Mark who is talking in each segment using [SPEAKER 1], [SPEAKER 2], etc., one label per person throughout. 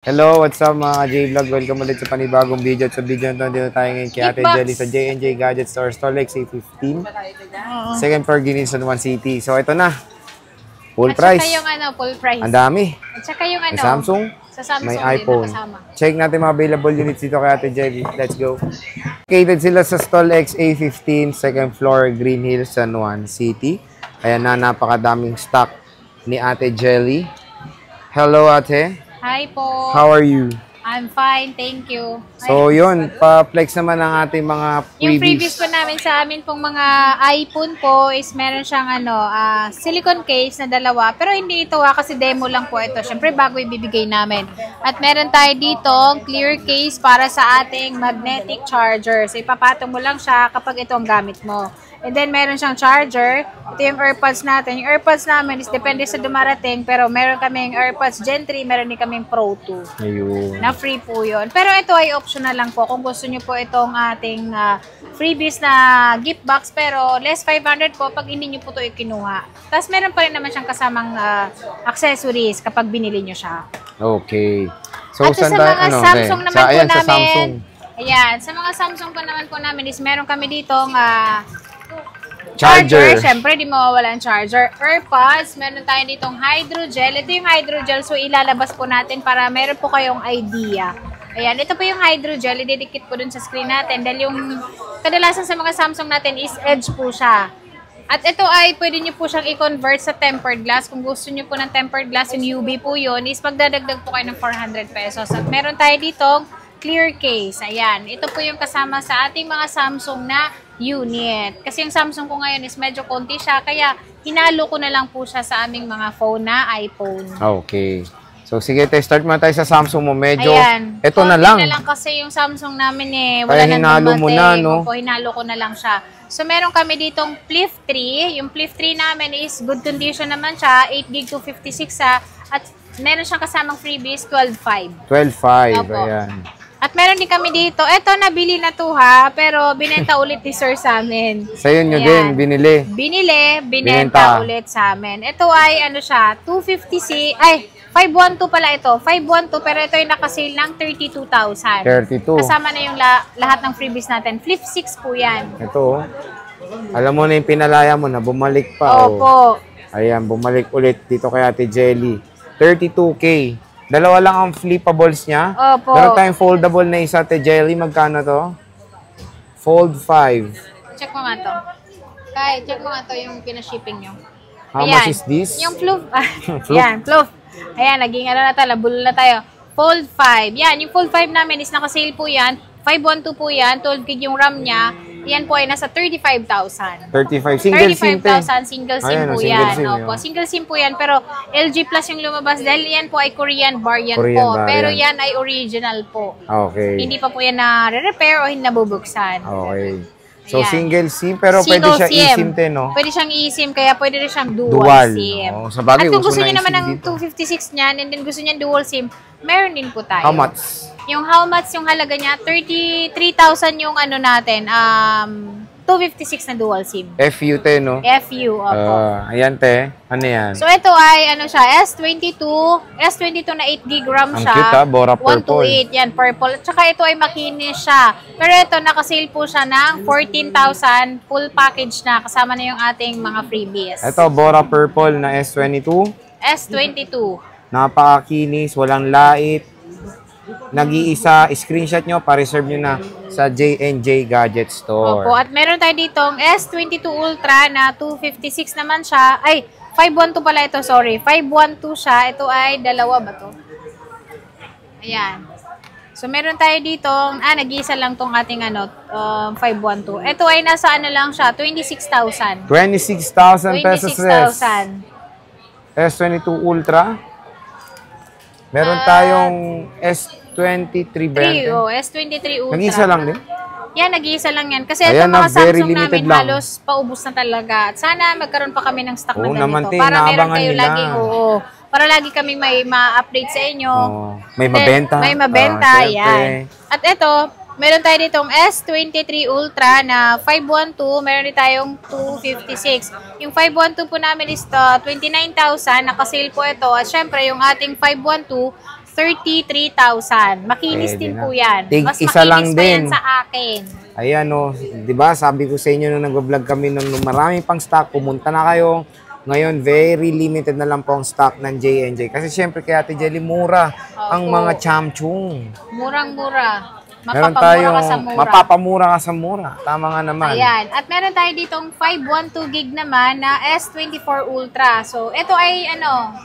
[SPEAKER 1] Hello, what's up mga J-Vlog? Welcome ulit sa panibagong video. At sa video na dito tayo ngayon kay Ate Jelly sa J&J Gadget Store, Stolex A15. Second floor, Ginilson, One City. So, ito na. Full price.
[SPEAKER 2] At saka yung full price.
[SPEAKER 1] Ang dami.
[SPEAKER 2] At saka yung
[SPEAKER 1] May Samsung,
[SPEAKER 2] sa Samsung
[SPEAKER 1] may
[SPEAKER 2] din
[SPEAKER 1] iPhone.
[SPEAKER 2] nakasama.
[SPEAKER 1] Check natin mga available units dito kay Ate Jelly. Let's go. Located sila sa Stolex A15, second floor, Green Hills, San Juan City. Ayan na, napakadaming stock ni Ate Jelly. Hello, Ate.
[SPEAKER 2] Hi po.
[SPEAKER 1] How are you?
[SPEAKER 2] I'm fine, thank you.
[SPEAKER 1] So, yun. Pa-flex naman ang ating mga freebies.
[SPEAKER 2] Yung freebies po namin sa amin pong mga iPhone po is meron siyang silicone case na dalawa. Pero hindi ito kasi demo lang po ito. Siyempre, bago ibibigay namin. At meron tayo dito clear case para sa ating magnetic charger. So, ipapatong mo lang siya kapag ito ang gamit mo. And then, meron siyang charger. Ito yung AirPods natin. Yung AirPods namin is depende sa dumarating. Pero meron kaming AirPods Gen 3, meron din kaming Pro 2.
[SPEAKER 1] Ayun.
[SPEAKER 2] Na free po yun. Pero ito ay optional lang po. Kung gusto nyo po itong ating freebies na gift box. Pero less 500 po pag hindi nyo po ito ikinuha. Tapos meron pa rin naman siyang kasamang accessories kapag binili nyo siya.
[SPEAKER 1] Okay. So,
[SPEAKER 2] at sa mga Samsung naman po
[SPEAKER 1] ayan,
[SPEAKER 2] namin.
[SPEAKER 1] sa Samsung.
[SPEAKER 2] Ayan. Sa mga Samsung po naman po namin is meron kami ditong
[SPEAKER 1] Charger.
[SPEAKER 2] Siyempre, di mawawala ang charger. AirPods, meron tayo ditong hydrogel. Ito yung hydrogel, so ilalabas po natin para meron po kayong idea. Ayan, ito po yung hydrogel. Ididikit po dun sa screen natin. Dahil yung kadalasan sa mga Samsung natin is edge po siya. At ito ay pwede nyo po siyang i-convert sa tempered glass. Kung gusto nyo po ng tempered glass, yung UV po yun, is magdadagdag po kayo ng 400 pesos. At meron tayo ditong clear case. Ayan, ito po yung kasama sa ating mga Samsung na unit. Kasi yung Samsung ko ngayon is medyo konti siya, kaya hinalo ko na lang po siya sa aming mga phone na iPhone.
[SPEAKER 1] Okay. So, sige, start muna tayo sa Samsung mo. Medyo,
[SPEAKER 2] ayan,
[SPEAKER 1] ito na lang.
[SPEAKER 2] na lang kasi yung Samsung namin
[SPEAKER 1] Kaya
[SPEAKER 2] wala na
[SPEAKER 1] hinalo mo na, no?
[SPEAKER 2] Opo, hinalo ko na lang siya. So, meron kami ditong Flip 3. Yung Flip 3 namin is good condition naman siya. 8GB to 56 at meron siyang kasamang freebies, 12.5.
[SPEAKER 1] 12.5, ayan.
[SPEAKER 2] At meron din kami dito. Eto, nabili na to ha. Pero binenta ulit ni sir sa amin.
[SPEAKER 1] Sa'yo nyo din, binili.
[SPEAKER 2] Binenta ulit sa amin. Ito ay, siya, 250C. Ay, 512 pala ito. 512, pero ito ay nakasale ng 32,000.
[SPEAKER 1] 32.
[SPEAKER 2] Kasama na yung lahat ng freebies natin. Flip 6 po yan.
[SPEAKER 1] Ito, alam mo na yung pinalaya mo na, bumalik pa.
[SPEAKER 2] Opo.
[SPEAKER 1] Ayan, bumalik ulit dito kay Ate Jelly. 32K. Dalawa lang ang flippables niya.
[SPEAKER 2] Opo.
[SPEAKER 1] Meron tayong foldable na isa, Ate Jelly. Magkano to? Fold 5.
[SPEAKER 2] Check mo nga to. Kaya, check mo nga to yung pinashipping nyo.
[SPEAKER 1] How much is this?
[SPEAKER 2] Yung Floof. Yan, Floof. Ayan, naging na tayo, labulol na tayo. Fold 5. Yan, yung Fold 5 namin is nakasale po yan. 512 po yan. 12GB yung RAM niya. Yan po ay nasa 35,000.
[SPEAKER 1] 35. Single SIM.
[SPEAKER 2] 35,000 single SIM po yan.
[SPEAKER 1] Opo,
[SPEAKER 2] single SIM po yan. Pero LG Plus yung lumabas dahil yan po ay Korean variant
[SPEAKER 1] Korean
[SPEAKER 2] po.
[SPEAKER 1] variant.
[SPEAKER 2] Pero yan ay original po.
[SPEAKER 1] Okay.
[SPEAKER 2] Hindi pa po yan na-repair o hindi nabubuksan.
[SPEAKER 1] Okay. So,
[SPEAKER 2] Ayan.
[SPEAKER 1] single SIM, pero pwede
[SPEAKER 2] Single
[SPEAKER 1] siya
[SPEAKER 2] SIM.
[SPEAKER 1] eSIM din, no?
[SPEAKER 2] Pwede siyang eSIM, kaya pwede rin siyang dual SIM.
[SPEAKER 1] Oh, sa bagay,
[SPEAKER 2] at kung gusto
[SPEAKER 1] na
[SPEAKER 2] niyo naman ng
[SPEAKER 1] dito.
[SPEAKER 2] 256 niyan, and then gusto niyan dual SIM, meron din po tayo.
[SPEAKER 1] How much?
[SPEAKER 2] Yung how much yung halaga niya, 33,000 yung natin, 256 na dual SIM.
[SPEAKER 1] FU, te, no?
[SPEAKER 2] FU, opo.
[SPEAKER 1] Ayan, te. Ano yan?
[SPEAKER 2] So, ito ay, siya, S22 na 8GB RAM
[SPEAKER 1] Ang
[SPEAKER 2] siya.
[SPEAKER 1] cute, ha? Bora purple.
[SPEAKER 2] 128, yan, purple. At saka ito ay makinis siya. Pero ito, nakasale po siya ng 14,000, full package na, kasama na yung ating mga freebies.
[SPEAKER 1] Ito, Bora Purple na S22.
[SPEAKER 2] S22.
[SPEAKER 1] Napakakinis, walang lait. Nag-iisa, screenshot nyo, pa-reserve nyo na sa J&J Gadget Store.
[SPEAKER 2] Opo, at meron tayo ditong S22 Ultra na 256 naman siya. Ay, 512 pala ito, sorry. 512 siya. Ito ay dalawa ba to? Ayan. So, meron tayo ditong, nag-iisa lang tong ating 512. Ito ay nasa lang siya, 26,000.
[SPEAKER 1] 26,000 pesos.
[SPEAKER 2] 26,000.
[SPEAKER 1] S22 Ultra. Meron tayong S23 brand.
[SPEAKER 2] S23 Ultra.
[SPEAKER 1] Nag-isa lang din?
[SPEAKER 2] Yan, nag-iisa lang yan. Kasi
[SPEAKER 1] Ayan
[SPEAKER 2] itong mga
[SPEAKER 1] na, very
[SPEAKER 2] Samsung
[SPEAKER 1] limited
[SPEAKER 2] namin
[SPEAKER 1] lang.
[SPEAKER 2] halos paubos na talaga. At sana magkaroon pa kami ng stock na
[SPEAKER 1] Oo,
[SPEAKER 2] ganito.
[SPEAKER 1] naman,
[SPEAKER 2] Para meron
[SPEAKER 1] inaabangan
[SPEAKER 2] kayo
[SPEAKER 1] nila.
[SPEAKER 2] lagi, para lagi kami may ma-update sa inyo.
[SPEAKER 1] May mabenta.
[SPEAKER 2] May mabenta, yan. At ito, meron tayo ditong S23 Ultra na 512. Meron din tayong 256. Yung 512 po namin is 29,000. Nakasale po ito. At syempre, yung ating 512, 33,000. Makinis
[SPEAKER 1] Pwede
[SPEAKER 2] din
[SPEAKER 1] na.
[SPEAKER 2] po yan.
[SPEAKER 1] Tig
[SPEAKER 2] Mas
[SPEAKER 1] isa lang
[SPEAKER 2] makinis pa yan
[SPEAKER 1] din.
[SPEAKER 2] sa akin.
[SPEAKER 1] Ayan o, di ba sabi ko sa inyo nung nag-vlog kami nung maraming pang stock, pumunta na kayo. Ngayon, very limited na lang po ang stock ng J&J. Kasi syempre kay Ate Jelly, mura ang
[SPEAKER 2] Opo.
[SPEAKER 1] mga chamchung.
[SPEAKER 2] Murang-mura.
[SPEAKER 1] Meron
[SPEAKER 2] Mapapamura
[SPEAKER 1] tayong
[SPEAKER 2] ka sa mura.
[SPEAKER 1] mapapamura ka sa mura. Tama nga naman.
[SPEAKER 2] Ayan. At meron tayo ditong 512 gig naman na S24 Ultra. So, ito ay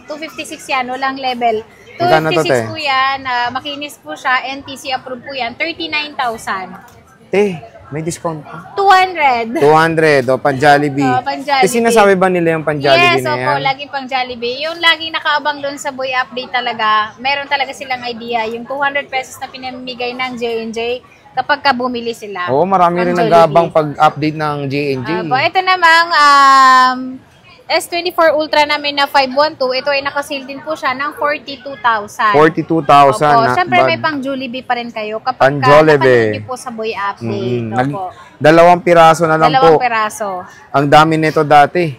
[SPEAKER 2] 256 yan. Walang level.
[SPEAKER 1] Magkano to,
[SPEAKER 2] 256
[SPEAKER 1] te?
[SPEAKER 2] po yan. Makinis po siya. NTC approved po yan. 39,000.
[SPEAKER 1] May discount pa.
[SPEAKER 2] 200.
[SPEAKER 1] 200 o pan Jollibee.
[SPEAKER 2] Pan Jollibee.
[SPEAKER 1] Kasi sinasabi ba nila yung pan Jollibee
[SPEAKER 2] Yes,
[SPEAKER 1] na
[SPEAKER 2] opo,
[SPEAKER 1] yan?
[SPEAKER 2] laging pang Jollibee. Yung laging nakaabang doon sa Boy Update talaga, meron talaga silang idea. Yung 200 pesos na pinamimigay ng J&J kapag ka bumili sila.
[SPEAKER 1] Oo, marami
[SPEAKER 2] ng
[SPEAKER 1] rin
[SPEAKER 2] Jollibee.
[SPEAKER 1] nag-aabang pag-update ng J&J.
[SPEAKER 2] Ito namang S24 Ultra namin na 512, ito ay nakasale din po siya ng 42,000.
[SPEAKER 1] 42,000.
[SPEAKER 2] Opo, syempre may pang Jollibee pa rin kayo kapag
[SPEAKER 1] Pang
[SPEAKER 2] ka
[SPEAKER 1] Jollibee.
[SPEAKER 2] napanood niyo po sa Boy Update. Opo.
[SPEAKER 1] 2 piraso na lang po.
[SPEAKER 2] 2 peraso.
[SPEAKER 1] Ang dami nito dati.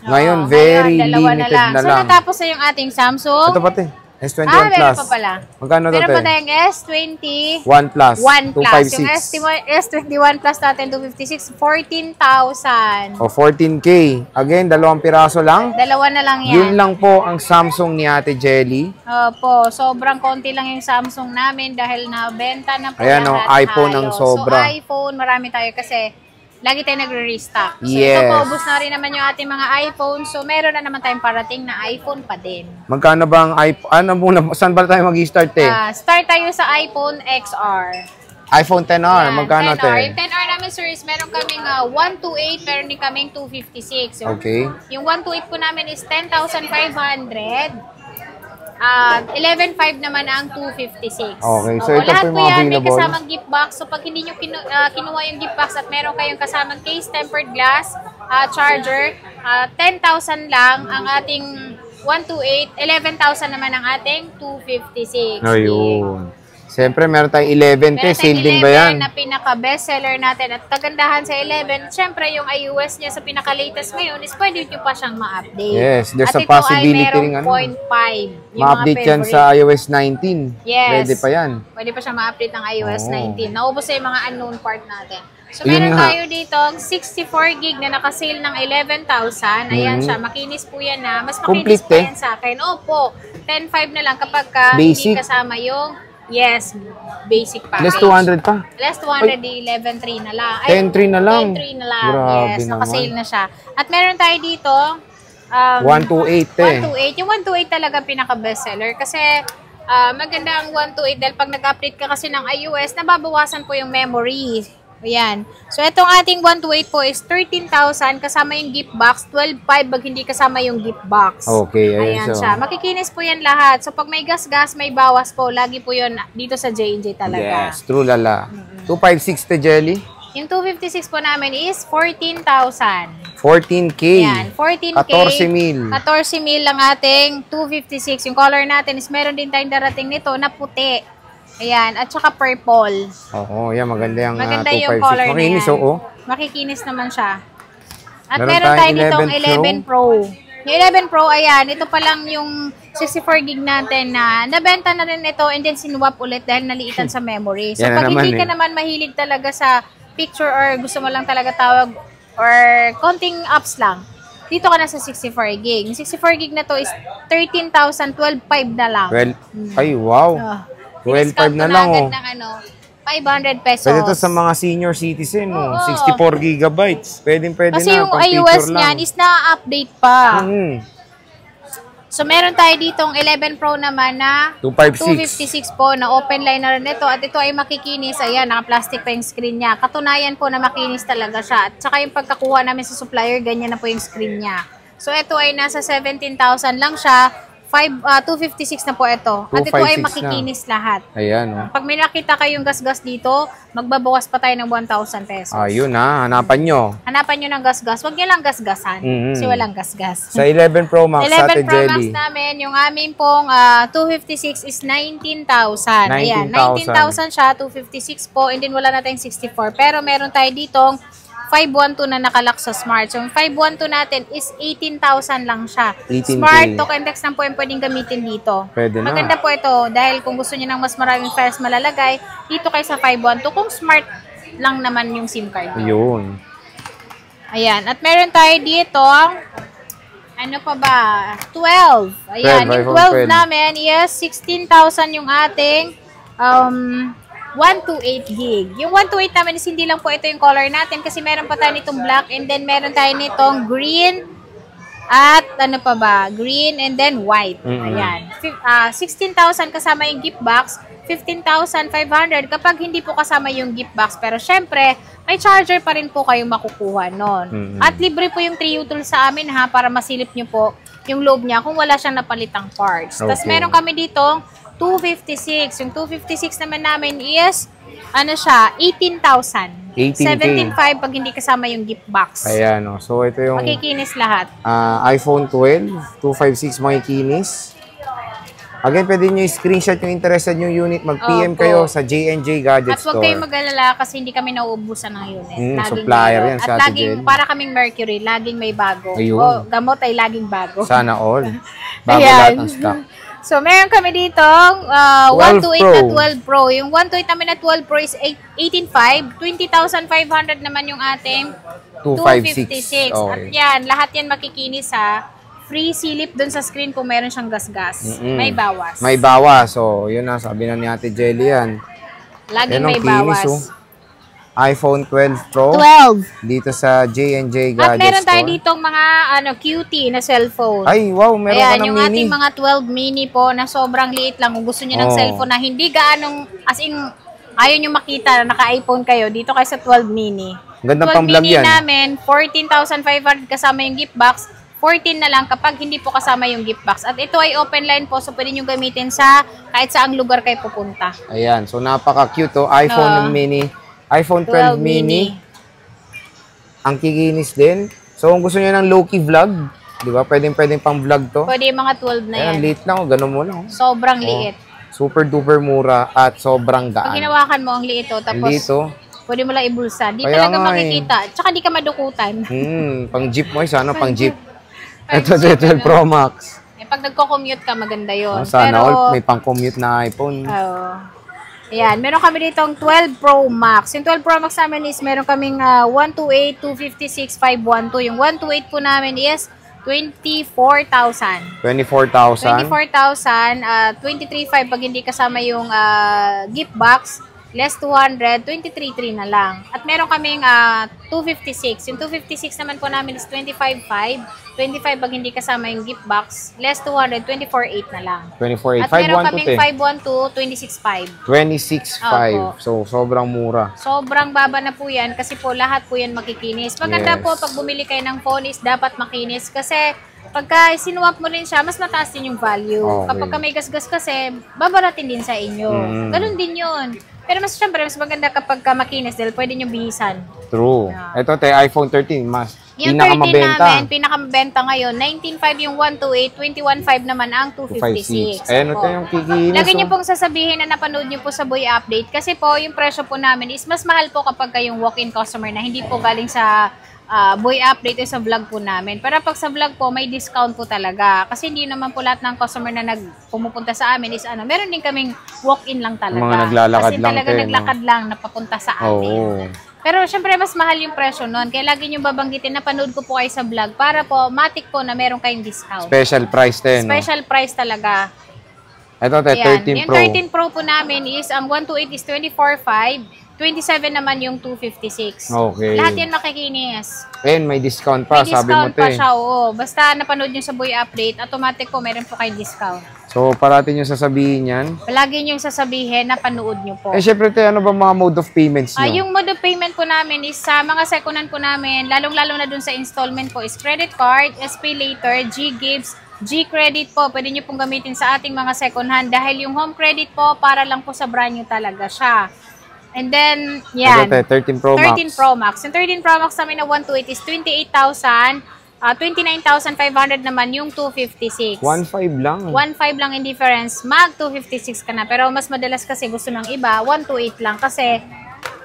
[SPEAKER 1] Ngayon, very
[SPEAKER 2] ngayon, dalawa
[SPEAKER 1] limited na
[SPEAKER 2] So,
[SPEAKER 1] lang.
[SPEAKER 2] natapos na yung ating Samsung.
[SPEAKER 1] Ito pati. S21
[SPEAKER 2] meron
[SPEAKER 1] Plus.
[SPEAKER 2] pa pala.
[SPEAKER 1] Magkano to,
[SPEAKER 2] Meron pa
[SPEAKER 1] te?
[SPEAKER 2] tayong S20
[SPEAKER 1] 1 Plus.
[SPEAKER 2] 1 Plus. Yung
[SPEAKER 1] 256.
[SPEAKER 2] S21 Plus natin, 256, 14,000.
[SPEAKER 1] O 14K. Again, 2 piraso lang.
[SPEAKER 2] Dalawa na lang yan.
[SPEAKER 1] Yun lang po ang Samsung ni Ate Jelly.
[SPEAKER 2] Opo, sobrang konti lang yung Samsung namin dahil nabenta na po
[SPEAKER 1] Ayan,
[SPEAKER 2] lahat
[SPEAKER 1] iPhone ang
[SPEAKER 2] halos.
[SPEAKER 1] sobra.
[SPEAKER 2] So, iPhone, marami tayo kasi lagi tayo nagre-restock. So,
[SPEAKER 1] Yes.
[SPEAKER 2] ito po, ubus na rin naman yung ating mga iPhone. So, meron na naman tayong parating na iPhone pa din.
[SPEAKER 1] Magkano ba ang iPhone? Ano muna? Saan ba tayo mag-start, te?
[SPEAKER 2] Start tayo sa iPhone XR.
[SPEAKER 1] iPhone 10R.
[SPEAKER 2] Yan,
[SPEAKER 1] Magkano,
[SPEAKER 2] 10R.
[SPEAKER 1] te?
[SPEAKER 2] Yung 10R namin, sir, is meron kaming 128, meron din kaming 256. So,
[SPEAKER 1] Okay.
[SPEAKER 2] yung 128 po namin is 10,500. 11.5 naman ang 256.
[SPEAKER 1] Okay, so
[SPEAKER 2] Opo,
[SPEAKER 1] ito
[SPEAKER 2] lahat
[SPEAKER 1] po yung
[SPEAKER 2] po
[SPEAKER 1] mga
[SPEAKER 2] yan may
[SPEAKER 1] available.
[SPEAKER 2] kasamang gift box. So pag hindi nyo kinuha yung gift box at meron kayong kasamang case, tempered glass, charger, 10,000 lang ang ating 128, 11,000 naman ang ating 256.
[SPEAKER 1] Ayun. Siyempre, meron tayong 11, te.
[SPEAKER 2] Meron
[SPEAKER 1] Sale
[SPEAKER 2] tayong
[SPEAKER 1] din ba
[SPEAKER 2] 11
[SPEAKER 1] yan?
[SPEAKER 2] na pinaka-bestseller natin. At kagandahan sa 11, syempre yung iOS niya sa pinaka-latest ngayon is pwede nyo pa siyang ma-update.
[SPEAKER 1] Yes, there's
[SPEAKER 2] at
[SPEAKER 1] a possibility
[SPEAKER 2] ito ay
[SPEAKER 1] rin,
[SPEAKER 2] merong
[SPEAKER 1] ano,
[SPEAKER 2] 0.5.
[SPEAKER 1] Ma-update yan sa iOS 19.
[SPEAKER 2] Yes.
[SPEAKER 1] Pwede pa yan.
[SPEAKER 2] Pwede pa siya ma-update ng iOS
[SPEAKER 1] Oo.
[SPEAKER 2] 19. Naubos na yung mga unknown part natin. So,
[SPEAKER 1] Yun
[SPEAKER 2] meron
[SPEAKER 1] nga.
[SPEAKER 2] tayo dito 64 gig na nakasale ng 11,000. Ayan siya. Makinis po yan na. Mas makinis
[SPEAKER 1] Complete,
[SPEAKER 2] pa
[SPEAKER 1] eh?
[SPEAKER 2] yan sa akin. Opo. 10.5 na lang kapag ka hindi
[SPEAKER 1] Basic?
[SPEAKER 2] kasama yung basic package.
[SPEAKER 1] Less 200 pa.
[SPEAKER 2] Less 200, 11.3 na lang. Ay,
[SPEAKER 1] 10.3 na lang.
[SPEAKER 2] 10.3 na lang.
[SPEAKER 1] Grabe
[SPEAKER 2] Yes,
[SPEAKER 1] naman.
[SPEAKER 2] nakasale na siya. At meron tayo dito,
[SPEAKER 1] 128, te.
[SPEAKER 2] 128. Yung 128 talaga pinaka-bestseller kasi maganda ang 128 dahil pag nag-update ka kasi ng iOS, nababawasan po yung memory. Ayan. So, itong ating 128 po is 13,000 kasama yung gift box. 12,500 pag hindi kasama yung gift box.
[SPEAKER 1] Okay, ayan
[SPEAKER 2] Ayan siya. Makikinis po yan lahat. So, pag may gas-gas, may bawas po. Lagi po yun dito sa J&J talaga.
[SPEAKER 1] Yes, true lala. 256, te, Jelly.
[SPEAKER 2] Yung 256 po namin is 14,000.
[SPEAKER 1] 14K.
[SPEAKER 2] Yan, 14K.
[SPEAKER 1] 14,000.
[SPEAKER 2] 14,000 lang ating 256. Yung color natin is meron din tayong darating nito na puti. Ayan, at saka purple.
[SPEAKER 1] Oo, yan. Maganda yung
[SPEAKER 2] Maganda
[SPEAKER 1] 256.
[SPEAKER 2] yung color na
[SPEAKER 1] Makinis,
[SPEAKER 2] yan.
[SPEAKER 1] oo.
[SPEAKER 2] Makikinis naman siya. At
[SPEAKER 1] Meron
[SPEAKER 2] meron tayo
[SPEAKER 1] tayong
[SPEAKER 2] ditong
[SPEAKER 1] 11
[SPEAKER 2] 11 Pro. Yung 11 Pro, ayan, ito pa lang yung 64 gig natin na nabenta na rin ito and then sinwap ulit dahil naliitan sa memory. So,
[SPEAKER 1] Yan na
[SPEAKER 2] pag hindi
[SPEAKER 1] naman
[SPEAKER 2] ka naman mahilig talaga sa picture or gusto mo lang talaga tawag or konting apps lang, dito ka na sa 64 gig. Yung 64 gig na to is 13,000, 12,500 na lang.
[SPEAKER 1] Well, ay, wow. 12,500 na lang, oh.
[SPEAKER 2] Ng 500 pesos.
[SPEAKER 1] Pwede to sa mga senior citizen, oh.
[SPEAKER 2] Oo.
[SPEAKER 1] 64 gigabytes. Pwede
[SPEAKER 2] Kasi
[SPEAKER 1] na.
[SPEAKER 2] yung
[SPEAKER 1] pang
[SPEAKER 2] iOS
[SPEAKER 1] picture lang.
[SPEAKER 2] niyan is na-update pa. So, meron tayo ditong 11 Pro naman na
[SPEAKER 1] 256.
[SPEAKER 2] 256 po na open line na rin ito. At ito ay makikinis. Ayan, naka-plastic pa yung screen niya. Katunayan po na makinis talaga siya. At saka yung pagkakuha namin sa supplier, ganyan na po yung screen niya. So, ito ay nasa 17,000 lang siya. 256 na po ito. At ito
[SPEAKER 1] 256
[SPEAKER 2] ay
[SPEAKER 1] na.
[SPEAKER 2] makikinis lahat.
[SPEAKER 1] Ayan, oh.
[SPEAKER 2] Pag may nakita kayong gas-gas dito, magbabawas pa tayo ng 1,000 pesos.
[SPEAKER 1] Ayun, ha. Hanapan nyo.
[SPEAKER 2] Hanapan nyo ng gas-gas. Huwag nyo lang gas-gasan. Kasi walang gas-gas.
[SPEAKER 1] Sa 11 Pro Max,
[SPEAKER 2] 11
[SPEAKER 1] Ate
[SPEAKER 2] Pro Max
[SPEAKER 1] Jelly.
[SPEAKER 2] namin, yung aming pong 256 is 19,000. Ayan,
[SPEAKER 1] 19,000
[SPEAKER 2] 19,000 siya, 256 po, and then wala na tayong 64. Pero meron tayo ditong 512 na nakalak sa Smart. So, yung 512 natin is 18,000 lang siya.
[SPEAKER 1] 18K.
[SPEAKER 2] Smart token text lang po yung pwedeng gamitin dito.
[SPEAKER 1] Pwede na.
[SPEAKER 2] Maganda po ito dahil kung gusto niyo ng mas maraming fares malalagay, dito kayo sa 512 kung Smart lang naman yung SIM card.
[SPEAKER 1] Yun.
[SPEAKER 2] Ayan. At meron tayo dito, ano pa ba? 12. Ayan.
[SPEAKER 1] 12,
[SPEAKER 2] Yung
[SPEAKER 1] iPhone
[SPEAKER 2] 12
[SPEAKER 1] 12.
[SPEAKER 2] namin, yes, 16,000 yung ating 128 gig. Yung 128 naman is hindi lang po ito yung color natin kasi meron pa tayo nitong black and then meron tayo nitong green at ano pa ba? Green and then white. Ayan. 16,000 kasama yung gift box. 15,500 kapag hindi po kasama yung gift box. Pero syempre, may charger pa rin po kayong makukuha nun. At libre po yung 3U tool sa amin ha para masilip nyo po yung loob niya kung wala siyang napalitang parts.
[SPEAKER 1] Okay.
[SPEAKER 2] Tapos meron kami dito 256. Yung 256 naman namin is, ano siya, 18,000.
[SPEAKER 1] 18K.
[SPEAKER 2] 17,500 pag hindi kasama yung gift box.
[SPEAKER 1] Ayan, oh. So, ito yung
[SPEAKER 2] Makikinis lahat.
[SPEAKER 1] iPhone 12, 256 makikinis. Again, pwede nyo i-screenshot yung interested yung unit. Mag-PM
[SPEAKER 2] Opo.
[SPEAKER 1] kayo sa J&J Gadget
[SPEAKER 2] At huwag
[SPEAKER 1] Store.
[SPEAKER 2] kayong mag-alala kasi hindi kami nauubusan ng unit. Laging
[SPEAKER 1] supplier
[SPEAKER 2] meron.
[SPEAKER 1] yan si
[SPEAKER 2] At
[SPEAKER 1] Ate
[SPEAKER 2] laging,
[SPEAKER 1] Jen.
[SPEAKER 2] para kaming Mercury, laging may bago.
[SPEAKER 1] Ayun.
[SPEAKER 2] O, gamot ay laging bago.
[SPEAKER 1] Sana all. Bago
[SPEAKER 2] Ayan.
[SPEAKER 1] lahat ng stock.
[SPEAKER 2] So, meron kami dito
[SPEAKER 1] 12
[SPEAKER 2] 128 na 12 Pro. Yung 128 namin na 12 Pro is 18,500. 20,500 naman yung ating 256.
[SPEAKER 1] 256.
[SPEAKER 2] At
[SPEAKER 1] Okay.
[SPEAKER 2] yan, lahat yan makikinis sa free silip dun sa screen kung meron siyang gas-gas. May bawas.
[SPEAKER 1] May bawas. So, yun na. Sabi na ni Ate Jelly yan.
[SPEAKER 2] Laging
[SPEAKER 1] Yan ang
[SPEAKER 2] may bawas.
[SPEAKER 1] kinis, oh. iPhone 12 Pro.
[SPEAKER 2] 12.
[SPEAKER 1] Dito sa J&J Gadget
[SPEAKER 2] At meron tayo
[SPEAKER 1] Store.
[SPEAKER 2] ditong mga cutie na cellphone.
[SPEAKER 1] Ay, wow. Meron
[SPEAKER 2] Ayan,
[SPEAKER 1] ka ng
[SPEAKER 2] yung
[SPEAKER 1] mini.
[SPEAKER 2] ating mga 12 mini po na sobrang liit lang. Kung gusto niyo ng
[SPEAKER 1] Oh.
[SPEAKER 2] cellphone na hindi gaanong, as in, ayaw nyo makita na naka-iPhone kayo, dito kayo sa 12 mini.
[SPEAKER 1] Gandang
[SPEAKER 2] 12
[SPEAKER 1] pang-vlog
[SPEAKER 2] mini
[SPEAKER 1] yan.
[SPEAKER 2] namin, 14,500 kasama yung gift box. 14 na lang kapag hindi po kasama yung gift box. At ito ay open line po, so pwede nyo gamitin sa kahit saang lugar kayo pupunta.
[SPEAKER 1] Ayan. So, napaka-cute, oh. iPhone mini. iPhone 12 mini. Ang kikinis din. So, kung gusto niyo ng low-key vlog, di ba? Pwedeng pang vlog to.
[SPEAKER 2] Pwede yung mga 12 na
[SPEAKER 1] Ayan,
[SPEAKER 2] yan.
[SPEAKER 1] ang liit lang, oh. Ganun mo lang, oh.
[SPEAKER 2] Sobrang liit.
[SPEAKER 1] Super duper mura at sobrang
[SPEAKER 2] Pag
[SPEAKER 1] gaan.
[SPEAKER 2] hinawakan mo ang liit, oh, tapos
[SPEAKER 1] Liit, oh.
[SPEAKER 2] pwede mo lang ibulsa. Di
[SPEAKER 1] Kaya
[SPEAKER 2] talaga
[SPEAKER 1] nga,
[SPEAKER 2] makikita. Tsaka di ka madukutan.
[SPEAKER 1] Pang jeep mo, sana pang jeep.
[SPEAKER 2] Pang
[SPEAKER 1] Ito sa 12 Pro Max.
[SPEAKER 2] Eh, pag nagko-commute ka, maganda yun.
[SPEAKER 1] Sana
[SPEAKER 2] Pero,
[SPEAKER 1] all may pang-commute na iPhone.
[SPEAKER 2] ayan, meron kami ditong 12 Pro Max. Yung 12 Pro Max namin is meron kaming 128, 256, 512. Yung 128 po namin is 24,000.
[SPEAKER 1] 24,000.
[SPEAKER 2] 24,000, 23,500 pag hindi kasama yung gift box. Less 200, 23,300 na lang. At meron kaming 256. Yung 256 naman po namin is 25,500. 25 pag hindi kasama yung gift box. Less 200, 24,800 na lang.
[SPEAKER 1] 24,800.
[SPEAKER 2] At meron kaming
[SPEAKER 1] 512,
[SPEAKER 2] 512, 26,500.
[SPEAKER 1] 26,500. So, sobrang mura.
[SPEAKER 2] Sobrang baba na po yan kasi po lahat po yan makikinis. Maganda
[SPEAKER 1] Yes.
[SPEAKER 2] po pag bumili kayo ng phone is dapat makinis kasi pagka sinuwap mo rin siya, mas mataas din yung value.
[SPEAKER 1] Okay.
[SPEAKER 2] Kapag ka may gasgas kasi, babaratin din sa inyo. Ganun din yun. Pero syempre, mas maganda kapag ka makinis dahil pwede nyo bihisan.
[SPEAKER 1] True.
[SPEAKER 2] Yeah.
[SPEAKER 1] Ito, iPhone 13, mas
[SPEAKER 2] Yung 13 namin, pinakamabenta ngayon, 19,500 yung 128, 21,500 naman ang 256.
[SPEAKER 1] 256. Ayan, ito
[SPEAKER 2] Opo.
[SPEAKER 1] yung kikinis.
[SPEAKER 2] Lagi niyo
[SPEAKER 1] oh.
[SPEAKER 2] pong sasabihin na napanood niyo po sa Boy Update kasi po yung presyo po namin is mas mahal po kapag kayong walk-in customer na hindi po galing sa Boy Update o sa vlog po namin. Pero pag sa vlog po, may discount po talaga. Kasi hindi naman po lahat ng customer na pumupunta sa amin is meron din kaming walk-in lang talaga.
[SPEAKER 1] Mga naglalakad
[SPEAKER 2] kasi
[SPEAKER 1] lang
[SPEAKER 2] talaga
[SPEAKER 1] kayo, no?
[SPEAKER 2] naglakad lang na papunta sa amin.
[SPEAKER 1] Oo.
[SPEAKER 2] Pero syempre mas mahal yung presyo nun. Kaya lagi nyo babanggitin na panood ko po kayo sa vlog para po matik po na meron kayong discount.
[SPEAKER 1] Special price din.
[SPEAKER 2] Special price talaga.
[SPEAKER 1] Ito,
[SPEAKER 2] Ayan.
[SPEAKER 1] 13
[SPEAKER 2] Yung
[SPEAKER 1] Pro.
[SPEAKER 2] 13 Pro po namin is, ang 128 is 24,500. 27 naman yung 256.
[SPEAKER 1] Okay.
[SPEAKER 2] Lahat yan makikinis.
[SPEAKER 1] Ayan, may discount pa,
[SPEAKER 2] May
[SPEAKER 1] sabi mo
[SPEAKER 2] discount pa
[SPEAKER 1] te.
[SPEAKER 2] siya, oo. Basta napanood nyo sa Boy Update, automatic po meron po kayong discount.
[SPEAKER 1] So, parati nyo sasabihin yan.
[SPEAKER 2] Palagi nyo sasabihin na panood nyo po.
[SPEAKER 1] Eh, syempre te, ano ba mga mode of payments nyo?
[SPEAKER 2] Yung mode of payment po namin is sa mga second-hand po namin, lalong-lalo na dun sa installment po is credit card, SPay Later, G-Gives, G-Credit po. Pwede nyo pong gamitin sa ating mga second-hand dahil yung home credit po, para lang po sa brand new talaga siya. And then, yan.
[SPEAKER 1] Ito, te, 13 Pro
[SPEAKER 2] 13
[SPEAKER 1] Max.
[SPEAKER 2] Pro Max. Yung 13 Pro Max namin na 128 is 28,000. 29,500 naman yung 256.
[SPEAKER 1] 1.5 lang.
[SPEAKER 2] 1.5 lang in difference. Mag 256 ka na. Pero mas madalas kasi gusto ng iba, 128 lang. Kasi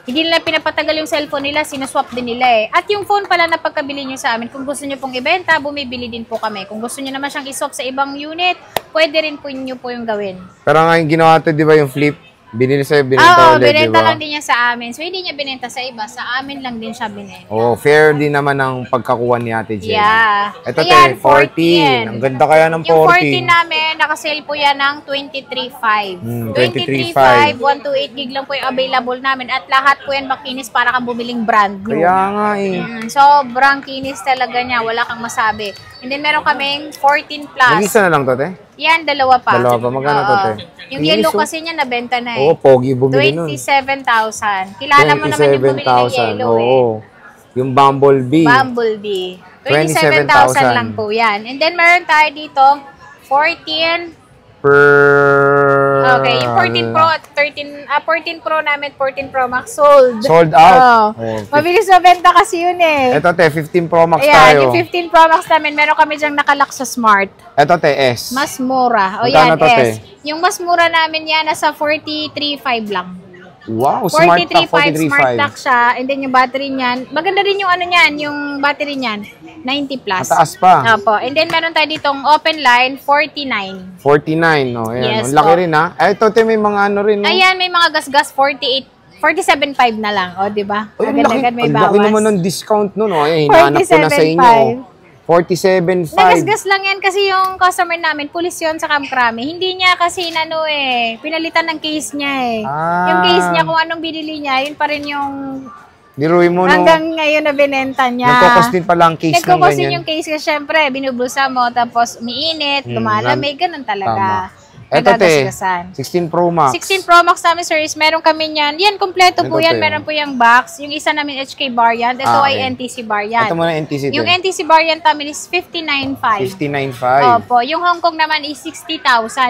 [SPEAKER 2] Hindi nila pinapatagal yung cellphone nila, sinaswap din nila eh. At yung phone pala na pagkabili nyo sa amin, kung gusto nyo pong ibenta, bumibili din po kami. Kung gusto nyo naman siyang iswap sa ibang unit, pwede rin po nyo po yung gawin.
[SPEAKER 1] Pero nga yung ginawa ito, di ba yung flip? Binili sa'yo, binenta
[SPEAKER 2] Oo,
[SPEAKER 1] ulit,
[SPEAKER 2] binenta
[SPEAKER 1] diba?
[SPEAKER 2] lang din niya sa amin. So, hindi niya binenta sa iba. Sa amin lang din siya binenta.
[SPEAKER 1] Oh, fair din naman ang pagkakuha ni Ate Jelly.
[SPEAKER 2] Yeah.
[SPEAKER 1] Ito,
[SPEAKER 2] Ayan,
[SPEAKER 1] 14. Ang ganda kaya ng 14.
[SPEAKER 2] Yung 14 namin, nakasale po yan ng 23.5.
[SPEAKER 1] 23.5.
[SPEAKER 2] 128 gig lang po yung available namin. At lahat po yan makinis para kang bumiling brand new.
[SPEAKER 1] Kaya nga eh.
[SPEAKER 2] Sobrang kinis talaga niya. Wala kang masabi. And then meron kaming 14 plus.
[SPEAKER 1] Nag-isa na lang to, te?
[SPEAKER 2] Yan, dalawa pa.
[SPEAKER 1] Dalawa pa. Magkano to, te?
[SPEAKER 2] Yung yellow kasi niya, nabenta na eh.
[SPEAKER 1] Oo, pogi bumili nun.
[SPEAKER 2] 27,000. Kilala mo naman yung bumili ng yellow eh.
[SPEAKER 1] Oo. Yung Bumblebee.
[SPEAKER 2] Bumblebee. 27,000 lang po yan. And then meron tayo dito, 14. Okay, yung 14 Pro at 14 Pro namin, 14 Pro Max sold.
[SPEAKER 1] Sold out. Oh,
[SPEAKER 2] mabilis mabenta kasi yun eh.
[SPEAKER 1] Ito, te, 15 Pro Max
[SPEAKER 2] Ayan,
[SPEAKER 1] tayo.
[SPEAKER 2] yung 15 Pro Max namin, meron kami dyang nakalak sa Smart.
[SPEAKER 1] Ito, te, S.
[SPEAKER 2] Mas mura. O
[SPEAKER 1] Magkano
[SPEAKER 2] yan,
[SPEAKER 1] to, te?
[SPEAKER 2] S. Yung mas mura namin yan, nasa 43.5 lang.
[SPEAKER 1] Wow, Smart Lock,
[SPEAKER 2] 43.5 Smart
[SPEAKER 1] 43.5.
[SPEAKER 2] Lock siya. And then yung battery niyan, maganda rin yung ano niyan, yung battery niyan, 90 plus.
[SPEAKER 1] Mataas pa.
[SPEAKER 2] Opo. And then meron tayo ditong open line, 49.
[SPEAKER 1] 49, no? Ayan,
[SPEAKER 2] Yes,
[SPEAKER 1] ang laki
[SPEAKER 2] po.
[SPEAKER 1] rin, ha? Ay, ito, te, may mga ano rin, no?
[SPEAKER 2] Ayan, may mga gas-gas 47.5 na lang. O, di ba?
[SPEAKER 1] Ay, ang laki,
[SPEAKER 2] Agad-agad may
[SPEAKER 1] ang laki
[SPEAKER 2] bawas.
[SPEAKER 1] naman ng discount, no? Ayan, hinahanap ko na sa inyo. 47.5.
[SPEAKER 2] Nagasgas lang yan kasi yung customer namin, pulis yun sa Kamkrami. Hindi niya kasi pinalitan ng case niya eh.
[SPEAKER 1] Ah.
[SPEAKER 2] Yung case niya, kung anong binili niya, yun pa rin yung
[SPEAKER 1] Diruin mo, no?
[SPEAKER 2] hanggang ngayon na binenta niya.
[SPEAKER 1] Nagkakos din pala ang case ng
[SPEAKER 2] Nagkakos din
[SPEAKER 1] ganyan.
[SPEAKER 2] yung case kasi syempre, binubulsa mo, tapos umiinit, lumalamig, ganun talaga.
[SPEAKER 1] Ito, te,
[SPEAKER 2] Nagagasgasan.
[SPEAKER 1] 16 Pro Max.
[SPEAKER 2] 16 Pro Max namin, sir, is meron kami yan. Yan, kompleto po
[SPEAKER 1] Ito,
[SPEAKER 2] yan.
[SPEAKER 1] te.
[SPEAKER 2] Meron po yung box. Yung isa namin HK variant. Ito
[SPEAKER 1] Ah,
[SPEAKER 2] ay
[SPEAKER 1] okay.
[SPEAKER 2] NTC variant.
[SPEAKER 1] Ito muna NTC, te.
[SPEAKER 2] Yung NTC variant namin is 59.5.
[SPEAKER 1] 59.5.
[SPEAKER 2] Opo. Yung Hong Kong naman is 60,000.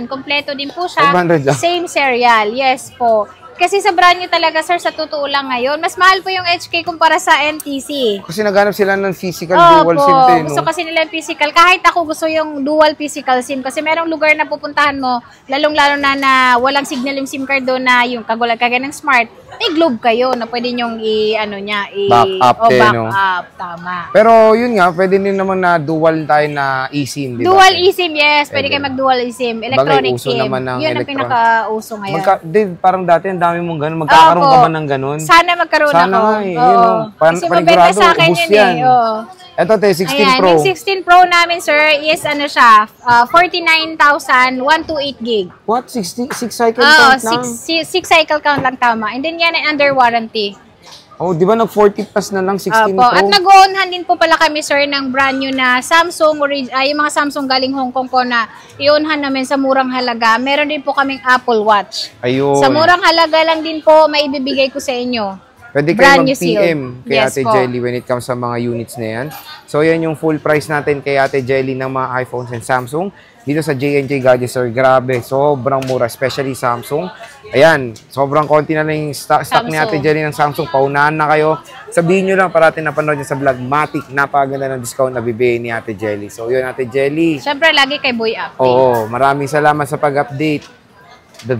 [SPEAKER 2] Kompleto din po siya.
[SPEAKER 1] 500 lang.
[SPEAKER 2] Same serial. Yes po. Kasi sa brand new talaga, sir, sa totoo lang ngayon, mas mahal po yung HK kumpara sa NTC.
[SPEAKER 1] Kasi naghanap sila ng physical dual SIM, te, no?
[SPEAKER 2] Gusto kasi nila yung physical. Kahit ako gusto yung dual physical SIM kasi merong lugar na pupuntahan mo, lalong-lalo na walang signal yung SIM card doon na yung kagaya ng Smart, may globe kayo na pwede nyong
[SPEAKER 1] Back up,
[SPEAKER 2] back
[SPEAKER 1] no?
[SPEAKER 2] up. Tama.
[SPEAKER 1] Pero yun nga, pwede din naman na dual tayo na eSIM, di ba?
[SPEAKER 2] Dual
[SPEAKER 1] te?
[SPEAKER 2] eSIM, yes. Pwede kayo mag-dual eSIM. Electronic
[SPEAKER 1] uso
[SPEAKER 2] SIM.
[SPEAKER 1] naman ng
[SPEAKER 2] Yun ang
[SPEAKER 1] electron.
[SPEAKER 2] pinaka-uso ngayon.
[SPEAKER 1] Parang dati, ang dami mong ganun. Magkakaroon ka
[SPEAKER 2] Opo.
[SPEAKER 1] ba ng ganun?
[SPEAKER 2] Sana magkaroon
[SPEAKER 1] Sana
[SPEAKER 2] ako.
[SPEAKER 1] nga eh.
[SPEAKER 2] Oo.
[SPEAKER 1] Yun, oh.
[SPEAKER 2] Kasi mabenta
[SPEAKER 1] Panigurado,
[SPEAKER 2] sa akin
[SPEAKER 1] ubus
[SPEAKER 2] yun
[SPEAKER 1] yan.
[SPEAKER 2] eh. Oo.
[SPEAKER 1] Ito, te, 16
[SPEAKER 2] Ayan,
[SPEAKER 1] Pro.
[SPEAKER 2] yung 16 Pro namin, sir, is 49,000, 128 gig.
[SPEAKER 1] What? 6 cycle
[SPEAKER 2] Oo,
[SPEAKER 1] count lang?
[SPEAKER 2] 6 cycle count lang tama. And then yan ay under warranty.
[SPEAKER 1] Oh, di ba nag-40 plus na lang 16
[SPEAKER 2] Opo.
[SPEAKER 1] Pro?
[SPEAKER 2] At nag-ownhan din po pala kami, sir, ng brand new na Samsung, yung mga Samsung galing Hong Kong po na i-ownhan namin sa murang halaga. Meron din po kaming Apple Watch.
[SPEAKER 1] Ayun.
[SPEAKER 2] Sa murang halaga lang din po, maibibigay ko sa inyo.
[SPEAKER 1] Pwede
[SPEAKER 2] brand
[SPEAKER 1] kayo
[SPEAKER 2] new seal.
[SPEAKER 1] mag-PM kay
[SPEAKER 2] Yes
[SPEAKER 1] Ate
[SPEAKER 2] po.
[SPEAKER 1] Jelly when it comes sa mga units na yan. So, yan yung full price natin kay Ate Jelly ng mga iPhones and Samsung. Dito sa J&J Gadgets, sir, grabe, sobrang mura, especially Samsung. Ayan, sobrang konti na lang yung stock ni Ate Jelly ng Samsung. Paunahan na kayo. Sabihin nyo lang parating napanood nyo sa Vlogmatic. Napakaganda ng discount na bibigay ni Ate Jelly. So, yun, Ate Jelly.
[SPEAKER 2] Siyempre, lagi kay Boy Up.
[SPEAKER 1] Oo, maraming salamat sa pag-update. The